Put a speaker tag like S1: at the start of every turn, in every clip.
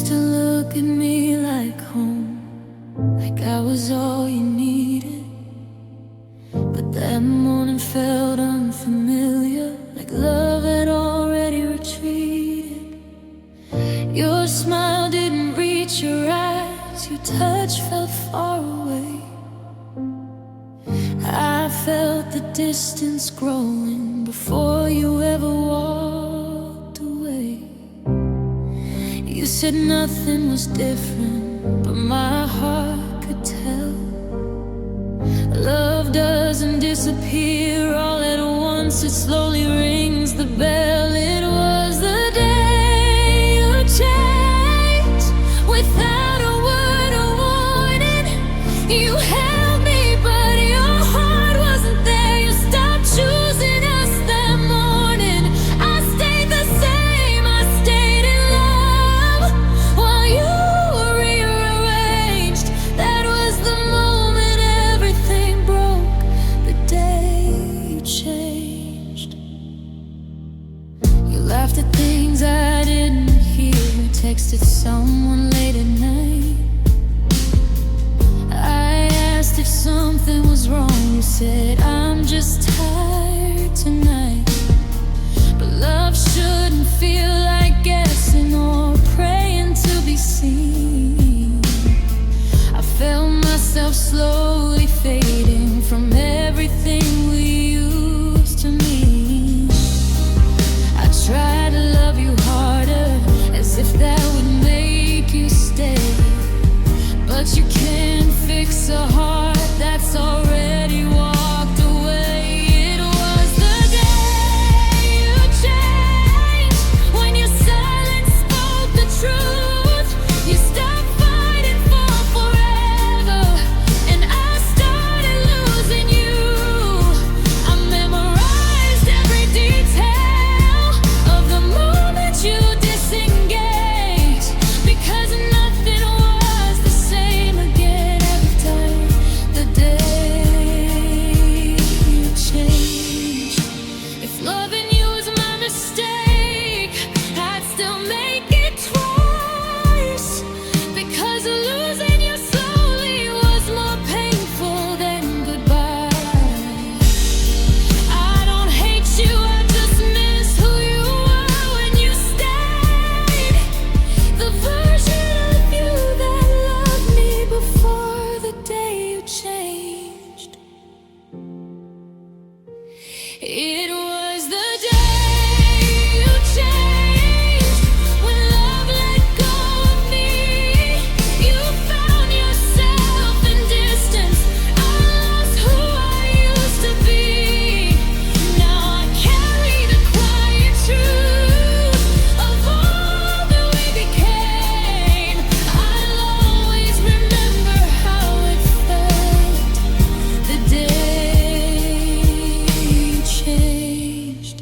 S1: to look at me like home, like I was all you needed. But that morning felt unfamiliar, like love had already retreated. Your smile didn't reach your eyes, your touch felt far away. I felt the distance growing before you ever walked away. You said nothing was different, but my heart could tell. Love doesn't disappear all at once, it slowly rings the bell. It was the day you changed, without a word of warning. You held me, but your heart wasn't there. You stopped choosing us that morning. I stayed the same, I stayed in love while you were rearranged. That was the moment everything broke, the day you changed. You laughed at things I didn't hear, texted someone late at night. I asked if something was wrong, you said I'm just tired tonight. But love shouldn't feel like guessing or praying to be seen. I felt myself slowly fading from everything we used to mean. I tried to love you harder, as if that would make you stay. But you can't fix a heart that's already walked away. It was the day you changed, when your silence spoke the truth. You stopped fighting for forever, and I started losing you. I memorized every detail of the moment you disengaged, because nothing was the same again every time. The day you changed. If loving you was my mistake, I'd still make it twice, because losing you slowly was more painful than goodbye. I don't hate you, I just miss who you were when you stayed. The version of you that loved me before the day you changed. It was the day you changed, when love let go of me. You found yourself in distance, I lost who I used to be. Now I carry the quiet truth of all that we became. I'll always remember how it felt, the day you changed.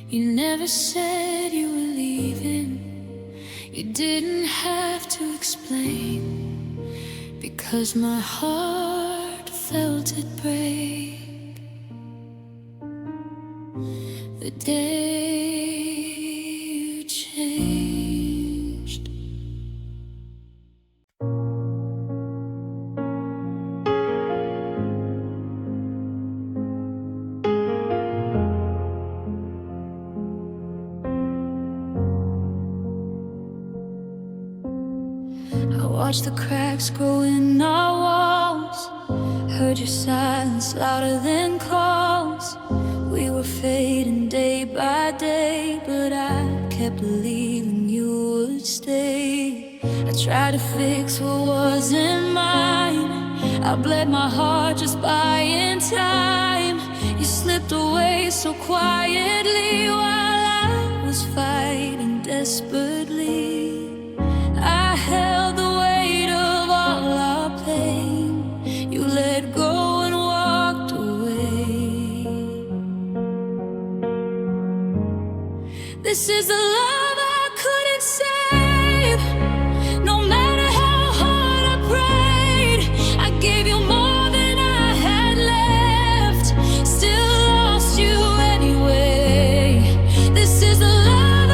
S1: You never said you were leaving, you didn't have to explain, because my heart felt it break the day you changed. I watched the cracks grow in our walls, heard your silence louder than calls. We were fading day by day, but I kept believing you would stay. I tried to fix what wasn't mine, I bled my heart just buying time. You slipped away so quietly while I was fighting desperately. I held the weight of all our pain, you let go and walked away. This is the love I couldn't save. No matter how hard I prayed, I gave you more than I had left. Still lost you anyway. This is the love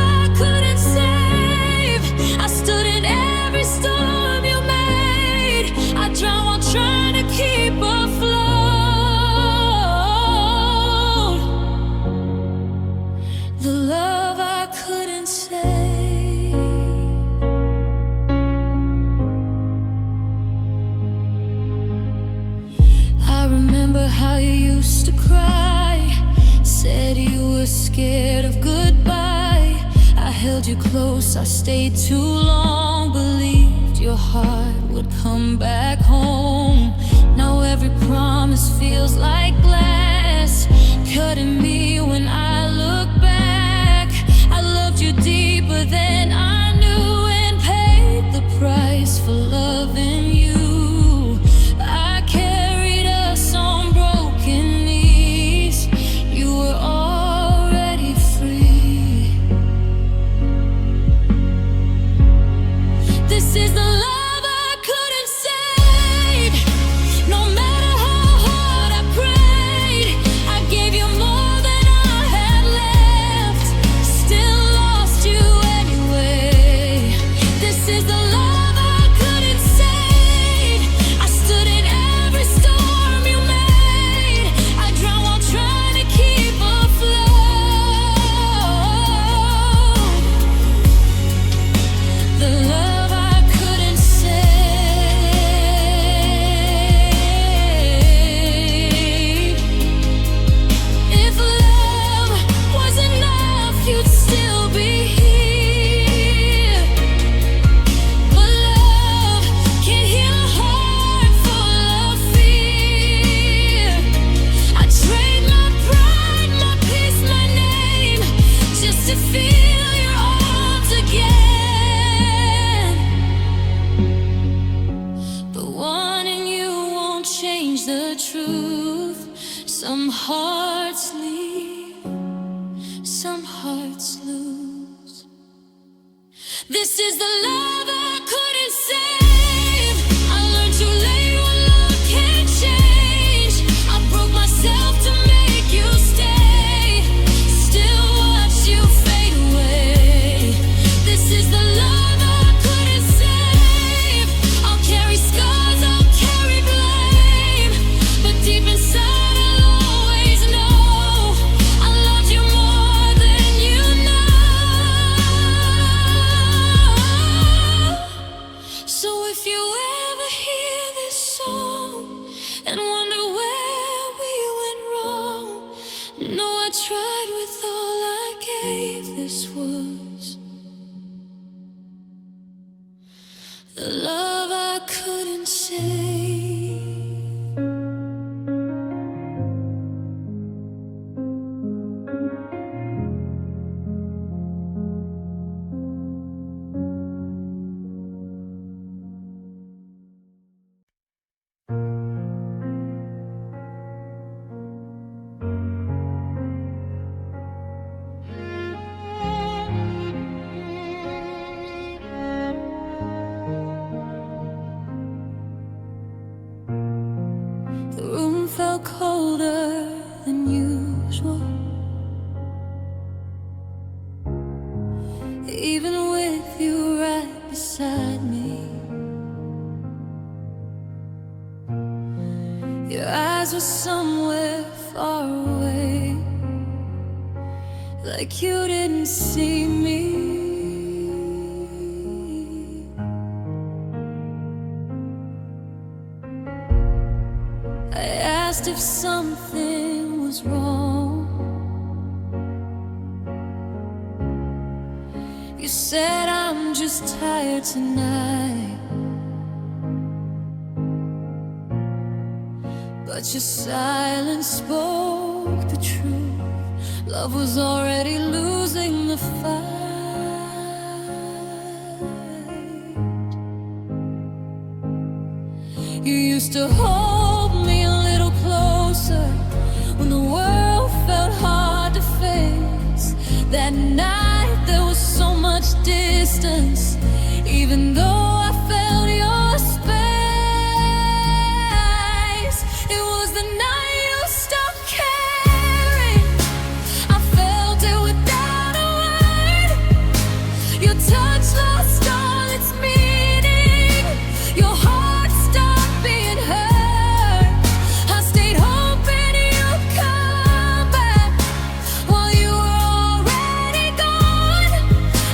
S1: scared of goodbye. I held you close, I stayed too long. Believed your heart would come back home. Now every promise feels like glass, cutting me when I look back. I loved you deeper than I knew, and paid the price for loving you. I carried us on broken knees. You were already free. This is the love I couldn't save. No matter how hard I prayed, I gave you more than I had left. Still lost you anyway. This is the love I couldn't save. I stood in every storm you made. I drowned while trying to keep afloat. The love I couldn't save. If love was enough, you'd still be here. But love can heal a heart full of fear. I trade my pride, my peace, my name, just to feel your arms again. But wanting you won't change the truth. Some hearts leave, some hearts lose. This is the love I couldn't save. I learned too late what love can't change. I broke myself to make you stay. Still watch you fade away. This is the love I couldn't save. I'll carry scars, I'll carry blame, but deep inside I'll always know I loved you more than you know. So if you ever hear this song and wonder where we went wrong, know I tried with all I gave. This was the love I couldn't save. The room felt colder than usual, even with you right beside me. Your eyes were somewhere far away, like you didn't see me. I asked if something was wrong. You said I'm just tired tonight, but your silence spoke the truth. Love was already losing the fight. You used to hold me a little closer when the world felt hard to face. That night there was so much distance, even though I felt your space. It was the night you stopped caring. I felt it without a word. Your touch lost all its meaning. Your heart stopped being hurt. I stayed hoping you'd come back while you were already gone.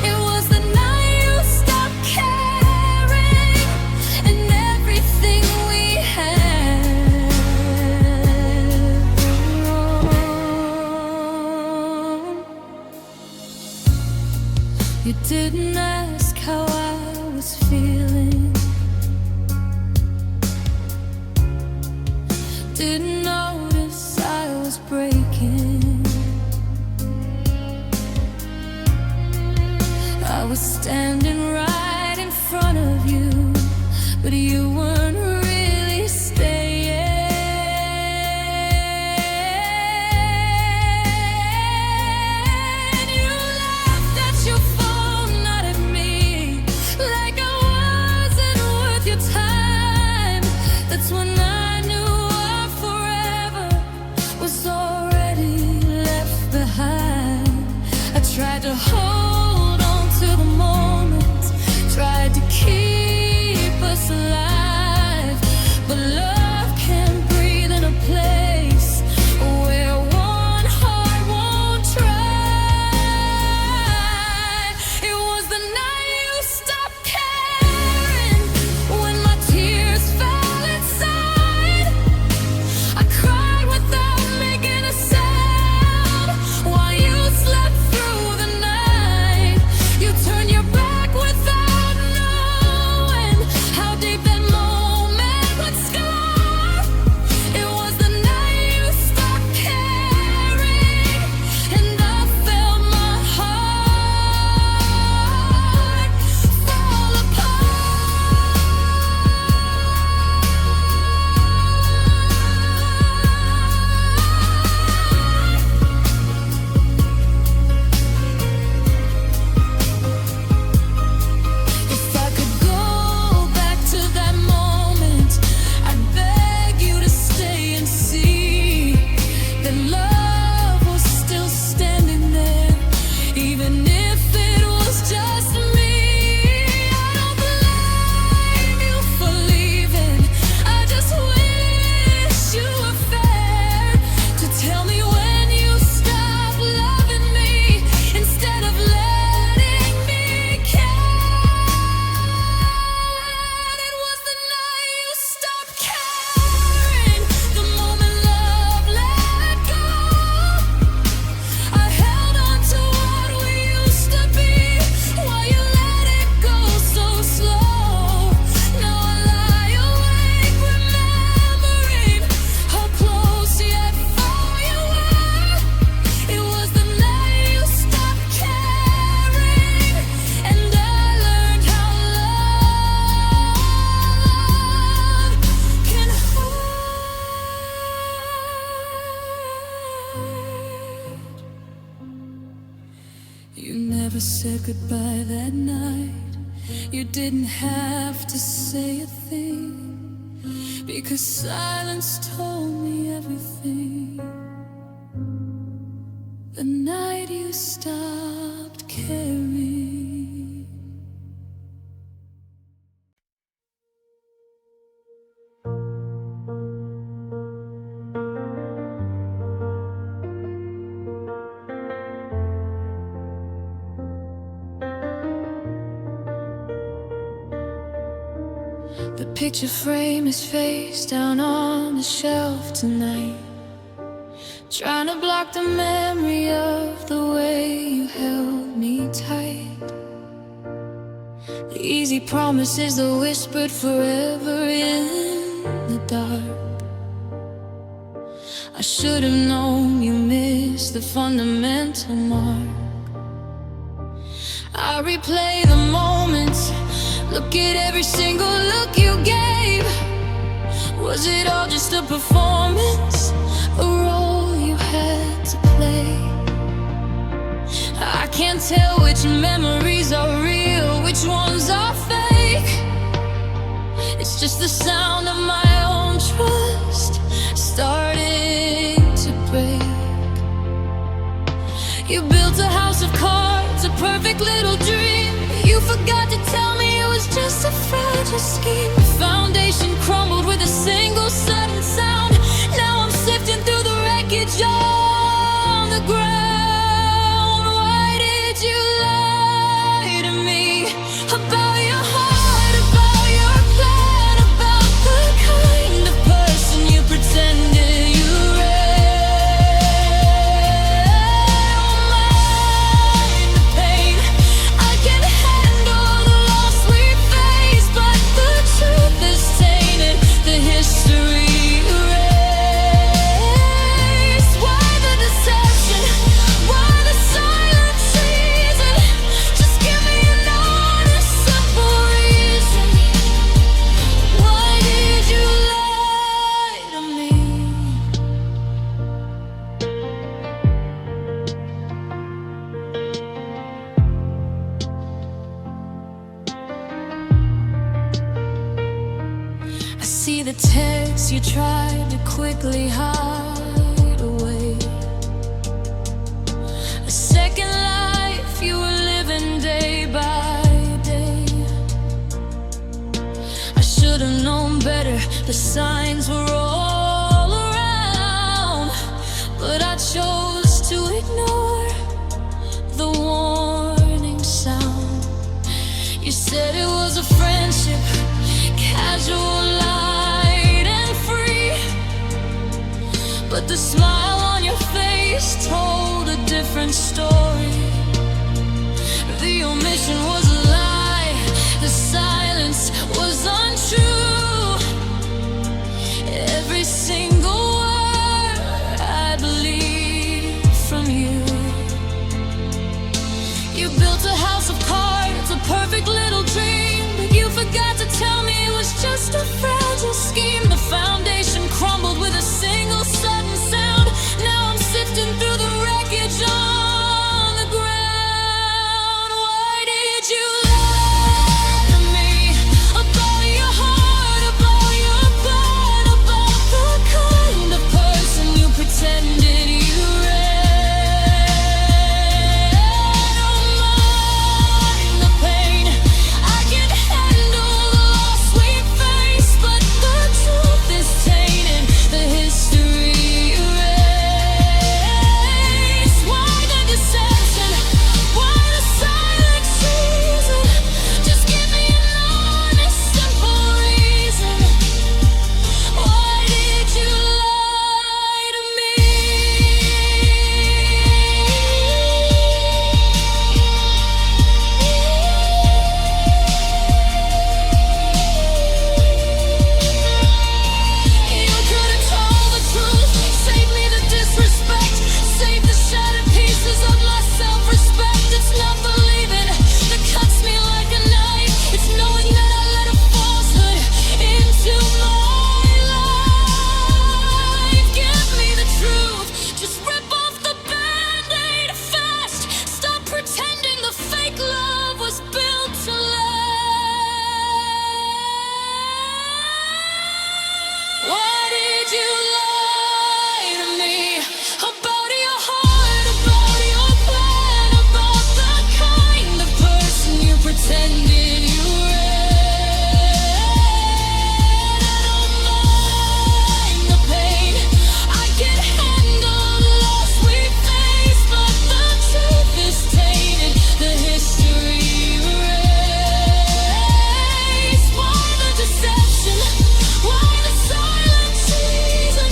S1: It was the night you stopped caring. You didn't ask how I was feeling, didn't notice I was breaking. I was standing right in front of you, but you weren't really staying. You laughed at your phone, not at me, like I wasn't worth your time. That's when I knew our forever was already left behind. I tried to hold on to the moment, tried to keep us alive, but love can't breathe in a place where one heart won't try. It was the night you stopped caring, when my tears fell inside. I cried without making a sound while you slept through the night. You turned your back without knowing how deep that moment would scar. It was the night you stopped caring, and I felt my heart fall If I could go back to that moment, I'd beg you to stay and see that love was still standing there, even if it was just me. I don't blame you for leaving, I just wish you were fair to tell me when you stopped loving me instead of letting me care. It was the night you stopped caring, the moment love let go. I held on to what we used to be while you let it go so slow. Now I lie awake remembering how close yet far you were. It was the night you stopped caring, and I learned how love can hurt. You never said goodbye that night. You didn't have to say a thing, because silence told me everything. The night you stopped caring. The picture frame is face down on the shelf tonight, trying to block the memory of the way you held me tight. The easy promises, the whispered forever in the dark. I should have known you missed the fundamental mark. I replay the moments, look at every single look you gave. Was it all just a performance, a role you had to play? I can't tell which memories are real, which ones are fake. It's just the sound of my own trust starting to break. You built a house of cards, a perfect little dream. You forgot to tell me it was just a fragile scheme. The foundation crumbled with a single sudden sound. Now I'm sifting through the wreckage on the ground. Why did you lie to me about your heart, about your plan, about the kind of person you pretended you read? Don't mind the pain, I see the text you tried to quickly hide away. A second life you were living day by day. I should have known better, the signs were all around, but I chose to ignore the warning sound. You said it was a friendship, casual, light and free, but the smile on your face told a different story. The omission was a lie, the silence was untrue. Every single word I believed from you. You built a house of cards, a perfect little dream, but you forgot to tell me it was just a fragile scheme. The foundation crumbled with a single sudden sound. Now I'm sifting through the wreckage on the ground. Why did you lie to me about your heart, about your blood, about the kind of person you pretended you read? Don't mind the pain, I can handle the loss we face, but the truth is tainted, the history erased. Why the deception? Why the silent treason? Just give me an honest, simple reason. Why did you lie to me? You could have told the truth, saved me the disrespect, saved the shattered pieces of my self-respect. It's not believing that cuts me like a knife, it's knowing that I let a falsehood into my life. Give me the truth, just rip off the Band-Aid fast. Stop pretending the fake love was built to last. Why did you lie to me about your heart, about your plan, about the kind of person you pretended you read? I don't mind the pain, I can handle the loss we face, but the truth is tainted, the history erased. Why the deception? Why the silent treason?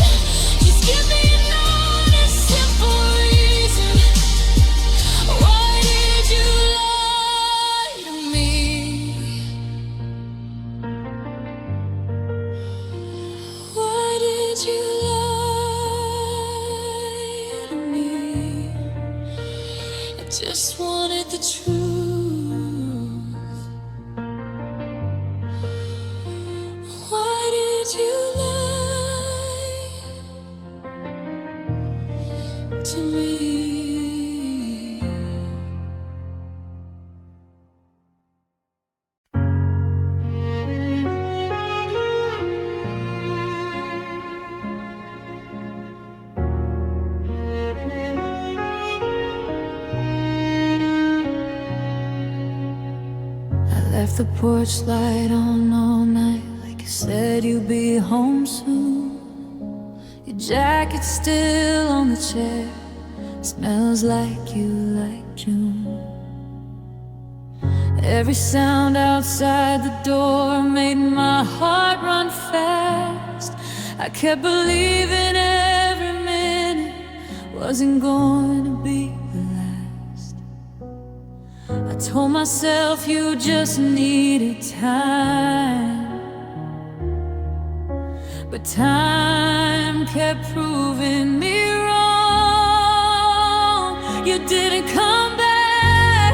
S1: Just give me an honest, simple reason. Why did you lie to me? Why did you lie to me? I just wanted the truth. Why did you lie to me? I left the porch light on all night, like you said you'd be home soon. Your jacket's still on the chair, smells like you like June. Every sound outside the door made my heart run fast. I kept believing every minute wasn't going to be the last. I told myself you just needed time, but time kept proving me wrong. You didn't come back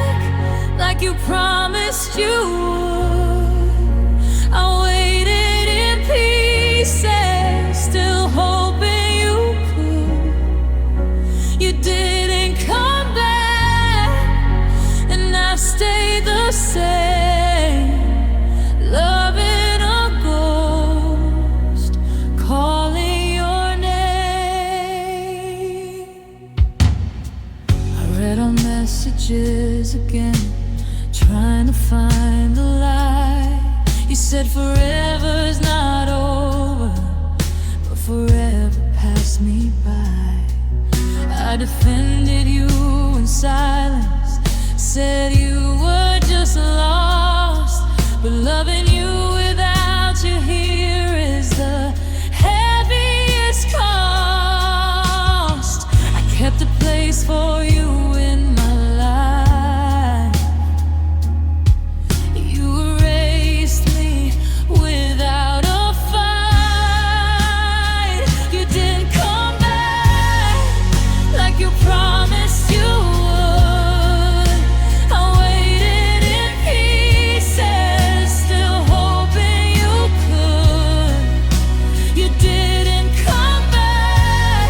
S1: like you promised you would. I waited in pieces, still hoping you could. You didn't come back, and I stayed the same, loving a ghost. messages again, trying to find the light. You said forever's not over, but forever passed me by. I defended you in silence, said you were just lost, but loving you without you here is the heaviest cost. I kept a place for you in my life. You erased me without a fight. You didn't come back like you promised you would. I waited in pieces, still hoping you could. You didn't come back,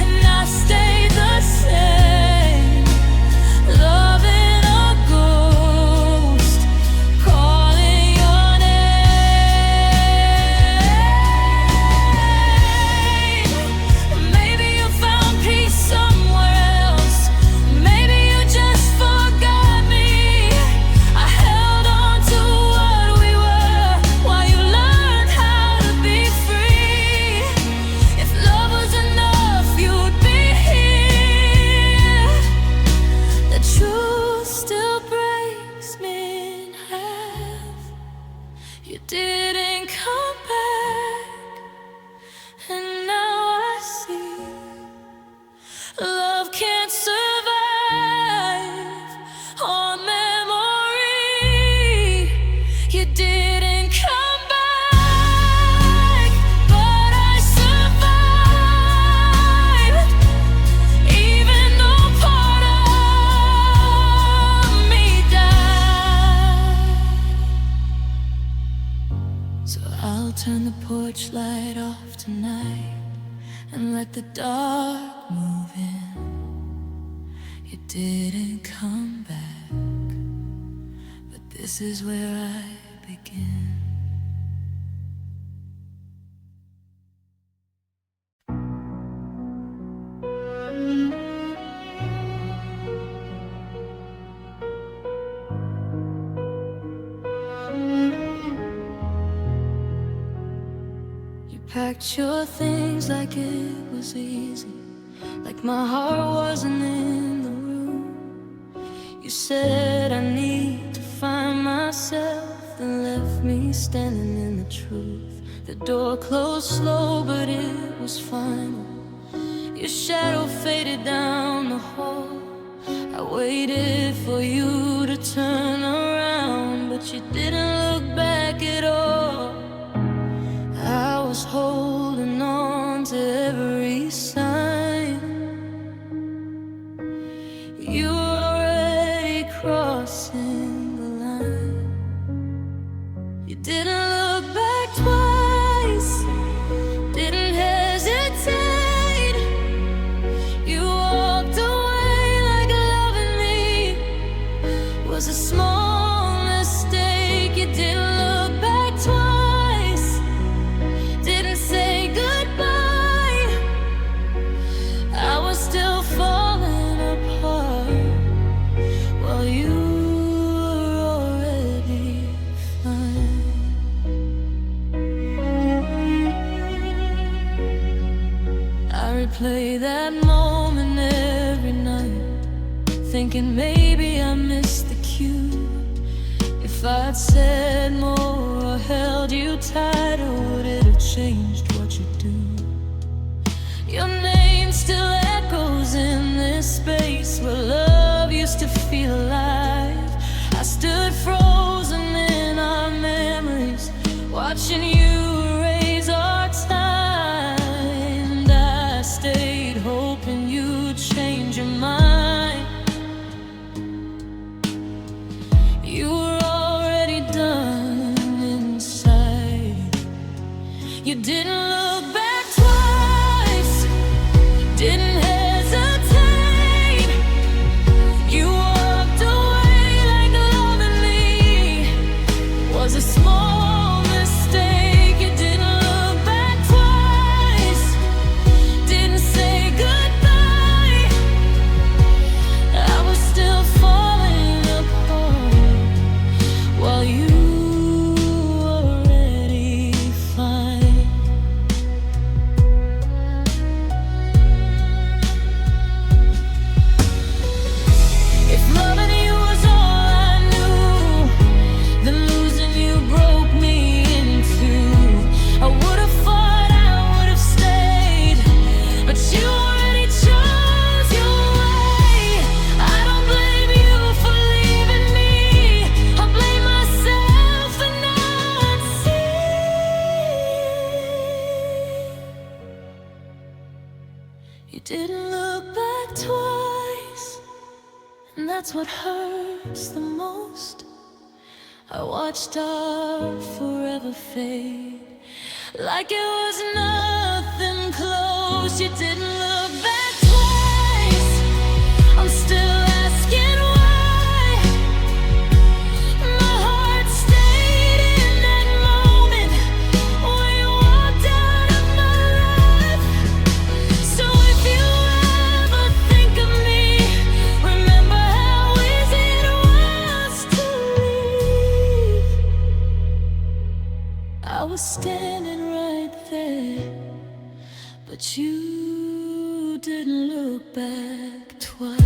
S1: and I stayed the same, loving a ghost, calling your name. Maybe you found peace somewhere else. Maybe you just forgot me. I held on to what we were while you learned how to be free. If love was enough, you'd be here. The truth still breaks me in half. You didn't come back, and now I see love can't survive on memory. You didn't come back, but I survived, even though part of me died. So I'll turn the porch light off tonight and let the dark move in. You didn't come back, but this is where I begin. You packed your things like it was easy, like my heart wasn't in the room. You said I need to find myself, then left me standing in the truth. The door closed slow, but it was final. Your shadow faded down the hall. I waited for you to turn around, but you didn't look back at all. I was holding on to every sign. You were already crossing the line. You didn't look back twice, didn't hesitate. You walked away like loving me was a small mistake. You didn't look back twice, didn't say goodbye. I was still falling apart while you were already fine. I replay that moment every night, thinking maybe I missed the cue. If I'd said more or held you tighter, would it have changed what you do? Your name still echoes in this space where love used to feel alive. I stood frozen in our memories, watching you erase our time. And I stayed hoping you'd change your mind. You were already done inside. You didn't look back twice, didn't hesitate. You walked away like loving me was a small mistake. You didn't look back twice, didn't say goodbye. I was still that's what hurts the most. I watched our forever fade, like it was nothing close. You didn't look back twice. I'm still asking why. My heart stayed in that moment when you walked out of my life. So if you ever think of me, remember how easy it was to leave. I was standing right there, but you didn't look back twice.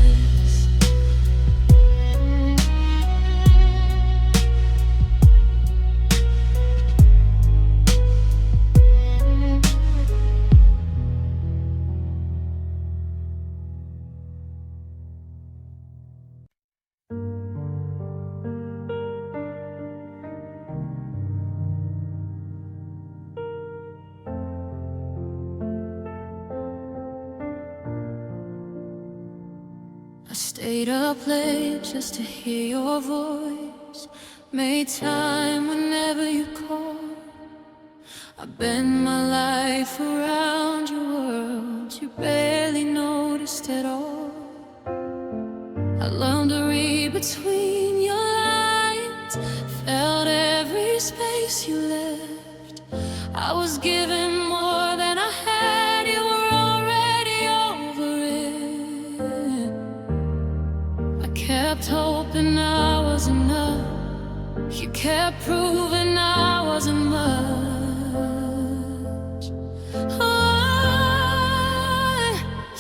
S1: I stayed up late just to hear your voice, made time whenever you called. I bent my life around your world, you barely noticed at all. I learned to read between your lines, felt every space you left. I was given more than I had, you were already over it. I kept hoping I was enough, you kept proving I wasn't much.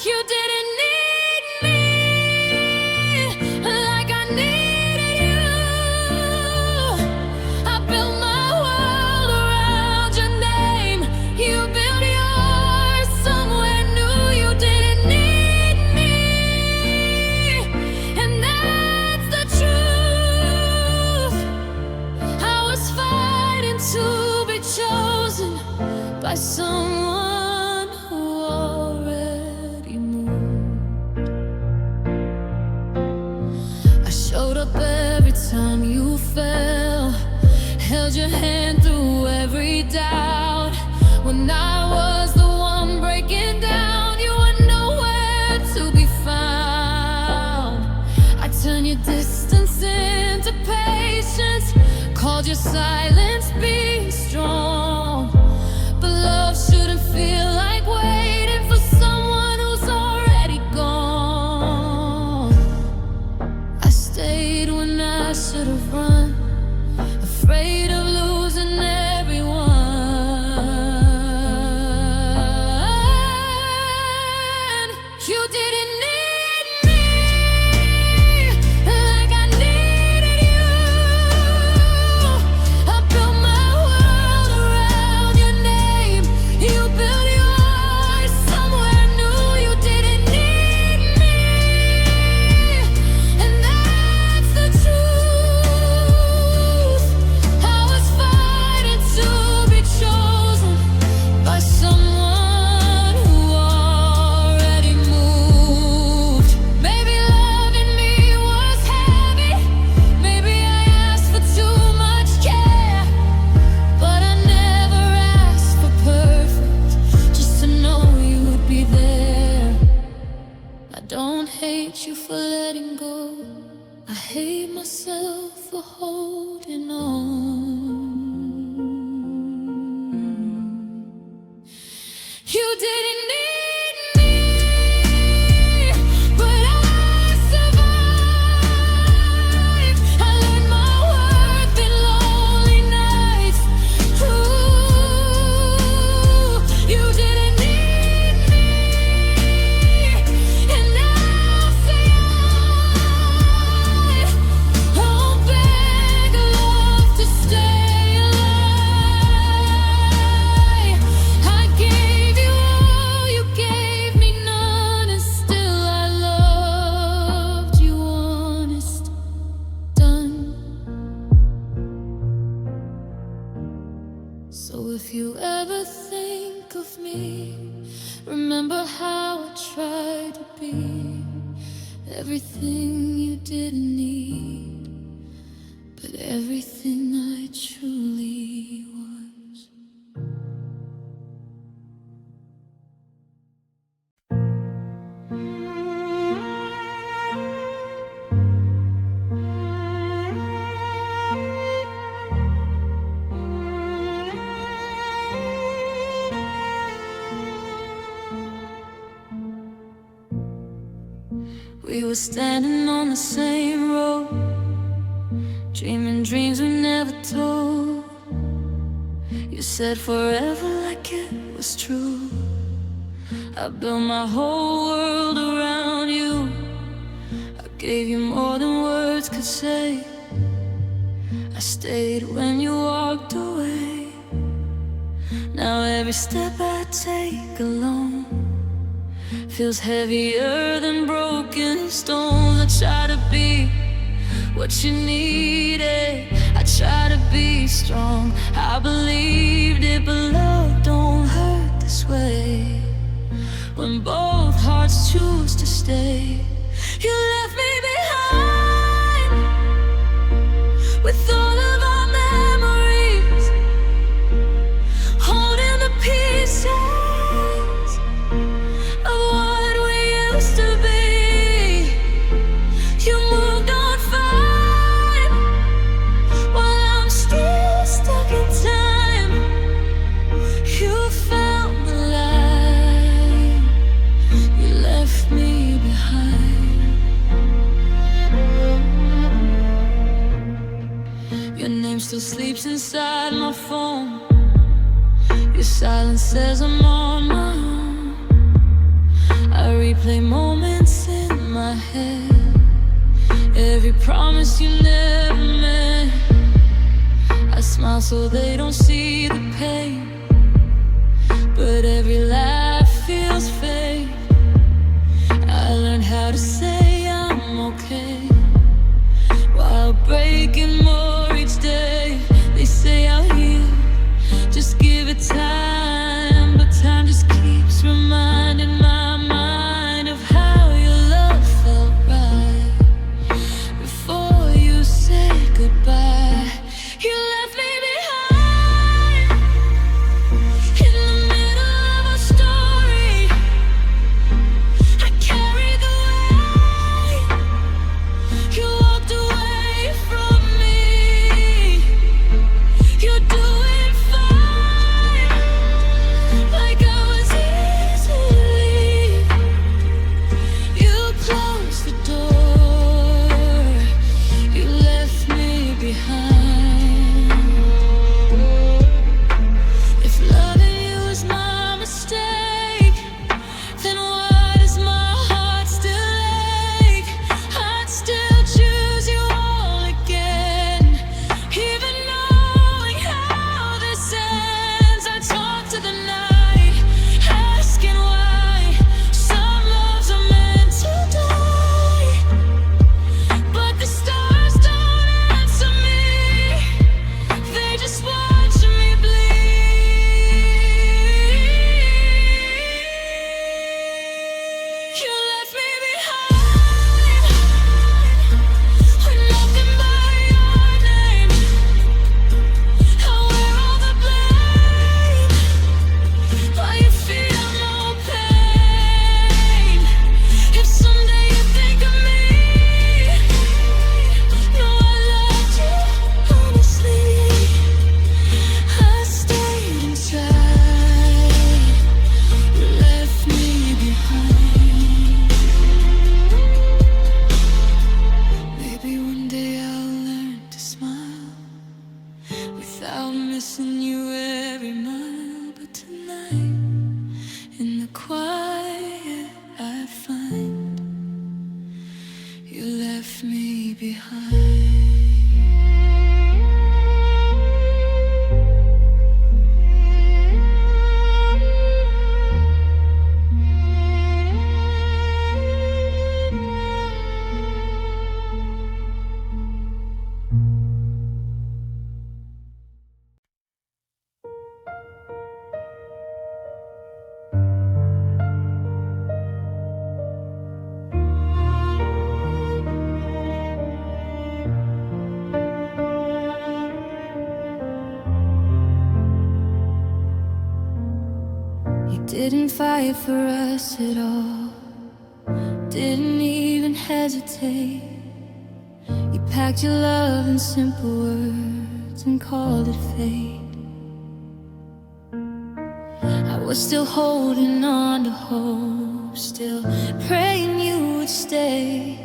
S1: You didn't need me like I needed you. I built my world around your name, you built yours somewhere new. You didn't need me, and that's the truth. I was fighting to be chosen by someone who already moved. I showed up every time you fell, held your hand through every doubt. When I was the one breaking down, you were nowhere to be found. I turned your distance into patience, called your silence being strong. But love shouldn't feel like waiting for someone who's already gone. I stayed when I should have run, afraid of losing everyone. You didn't need me like I needed you. I built my world around your name, you built yours somewhere new. You didn't need me, and that's the truth. I was fighting to be chosen by someone who already moved. Maybe loving me was heavy, maybe I asked for too much care, but I never asked for perfect, just to know you would be there. I don't hate you for letting go, I hate myself for holding on. You didn't need me, but I survived. I learned my worth in lonely nights. Ooh, you didn't need me, and now say I won't beg love to stay alive. I gave you all, you gave me none, and still I loved you honest, done. So if you ever think of me, remember how I tried to be, Everything you didn't need, but everything I truly was. We were standing on the same road, dreaming dreams we never told. You said forever like it was true. I built my whole world around you. I gave you more than words could say. I stayed when you walked away. Now every step I take alone feels heavier than broken stones. I try to be what you needed, I try to be strong. I believed it, but love don't hurt this way. When both hearts choose to stay, you left me behind with all of our memories, holding the pieces of what we used to be. You moved on fine, while I'm still stuck in time. You found the light, you left me behind. Your name still sleeps inside my phone. Your silence says I'm on my own. I replay moments in my head, every promise you never meant. I smile so they don't see the pain, but every laugh feels fake. I learned how to say I'm okay while breaking more each day. They say I'll heal, just give it time, but time just keeps reminding my mind of how your love felt right before you said goodbye. You left me behind in the middle of a story. I carry the weight Didn't fight for us at all, didn't even hesitate. You packed your love in simple words and called it fate. I was still holding on to hope, still praying you would stay.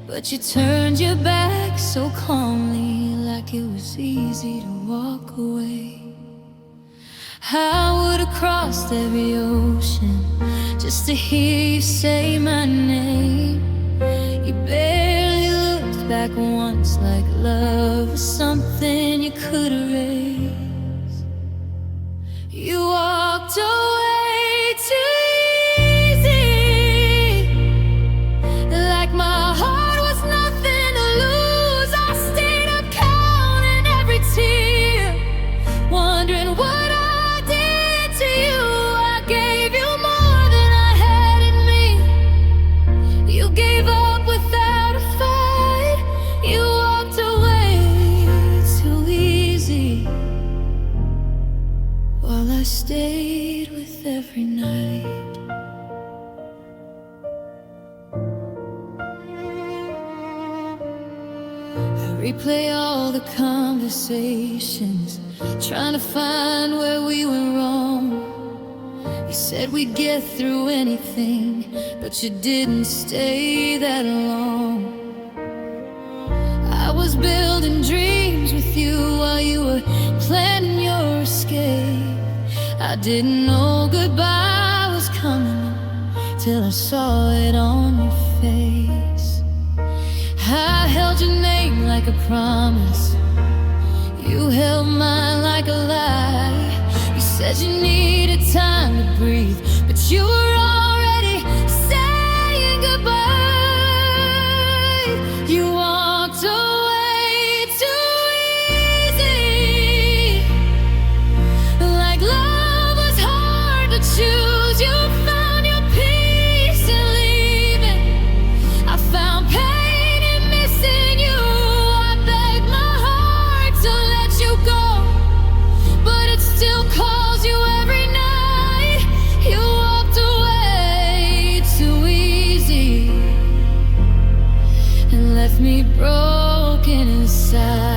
S1: But you turned your back so calmly, like it was easy to walk away. I would have crossed every ocean just to hear you say my name. You barely looked back once, like love was something you could erase. You walked away too easy, like my heart was nothing to lose. I stayed up counting every tear, wondering what stayed with every night. I replay all the conversations, trying to find where we went wrong. You said we'd get through anything, but you didn't stay that long. I was building dreams with you while you were planning your escape. I didn't know goodbye was coming till I saw it on your face. I held your name like a promise, you held mine like a lie. You said you needed time to breathe, but you were already saying goodbye. You walked away too easy, like love choose. You found your peace in leaving. I found pain in missing you. I begged my heart to let you go, but it still calls you every night. You walked away too easy and left me broken inside.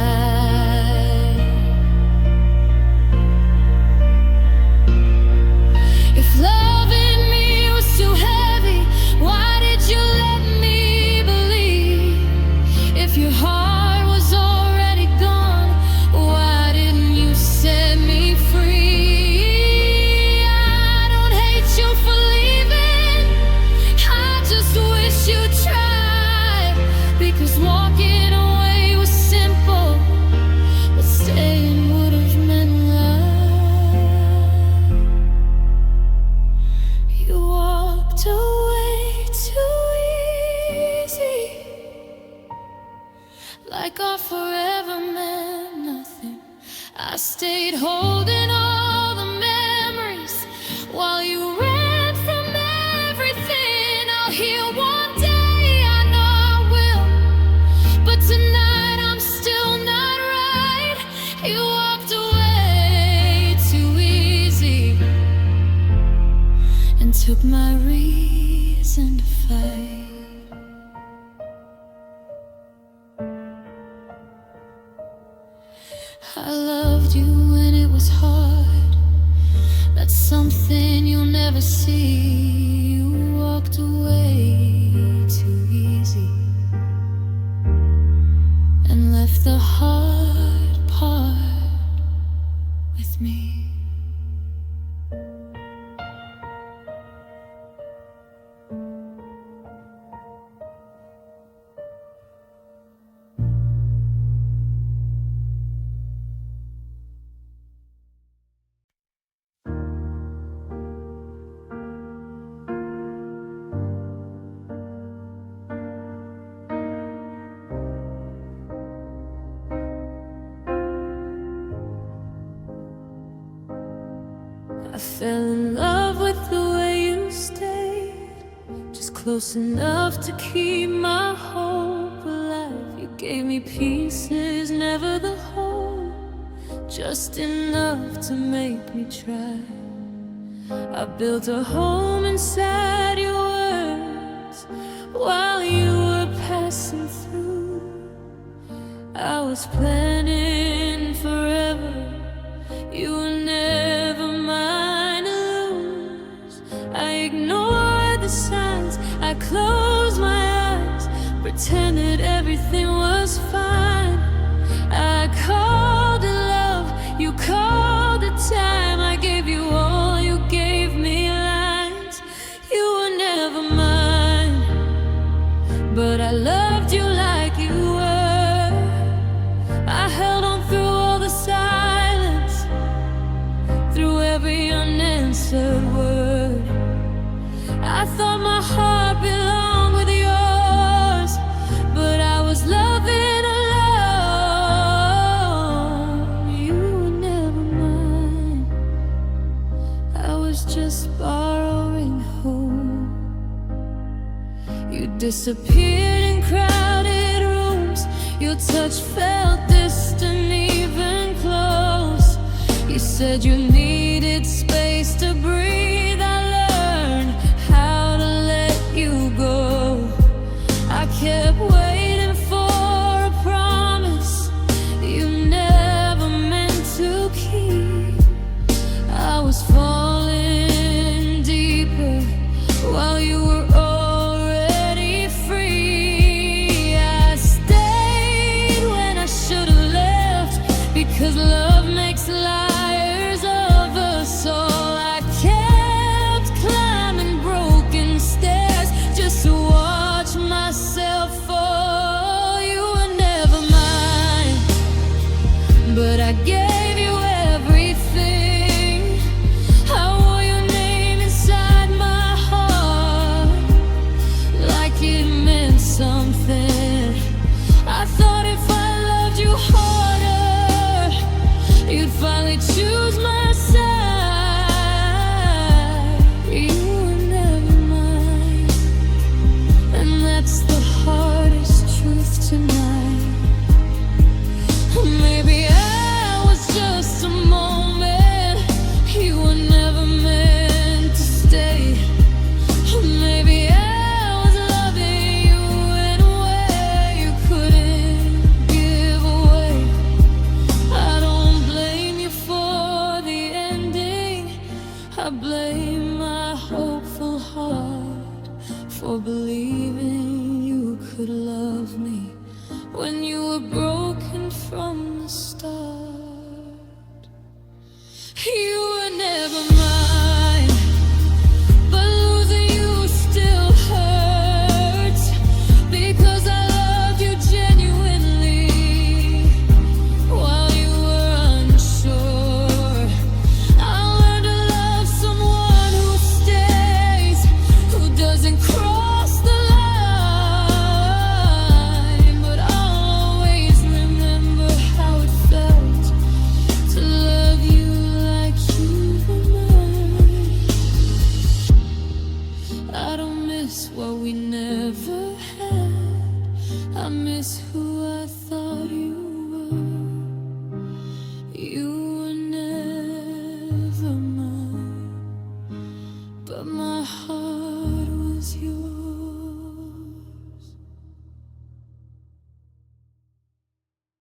S1: Like our forever meant nothing. I stayed holding all the memories while you ran from everything. I'll heal one day, I know I will, but tonight I'm still not right. You walked away too easy and took my reason to fight. I loved you when it was hard, that's something you'll never see. You walked away too easy and left the hard part with me. I fell in love with the way you stayed, just close enough to keep my hope alive. You gave me pieces, never the whole, just enough to make me try. I built a home inside your words while you were passing through. I was planning forever, you were never mine to lose. I ignored the signs, I closed my eyes, pretended everything was fine. I called it love, you called it time. I gave you all, you gave me lines. You were never mine, but I loved you like you were. I held on through all the silence, through every unanswered word. I thought my heart belonged with yours, but I was loving alone. You were never mine, I was just borrowing home. You disappeared in crowded rooms, your touch felt distant, even close. You said you needed space to breathe. I learned how to let you go. I kept waiting for a promise you never meant to keep. I was falling deeper while you were already free. I stayed when I should have left, because love makes liars of us all. I kept climbing broken stairs just to watch myself fall. You were never mine, but I gave you everything. I wore your name inside my heart like it meant something. I thought if I loved you harder, you'd finally choose my side. You were never mine, and that's the hardest truth tonight. Maybe I was just a moment, you were never meant to stay. Maybe I was loving you in a way you couldn't give away. I don't blame you for the ending, I blame my hopeful heart for believing you could love me when you were broken from the start. You were never mine, but losing you still hurts, because I loved you genuinely while you were unsure. I learned to love someone who stays, who doesn't cross the line. But I'll always remember how it felt to love you like you were mine. I don't miss what we never had, I miss who I thought you were. You were never mine, but my heart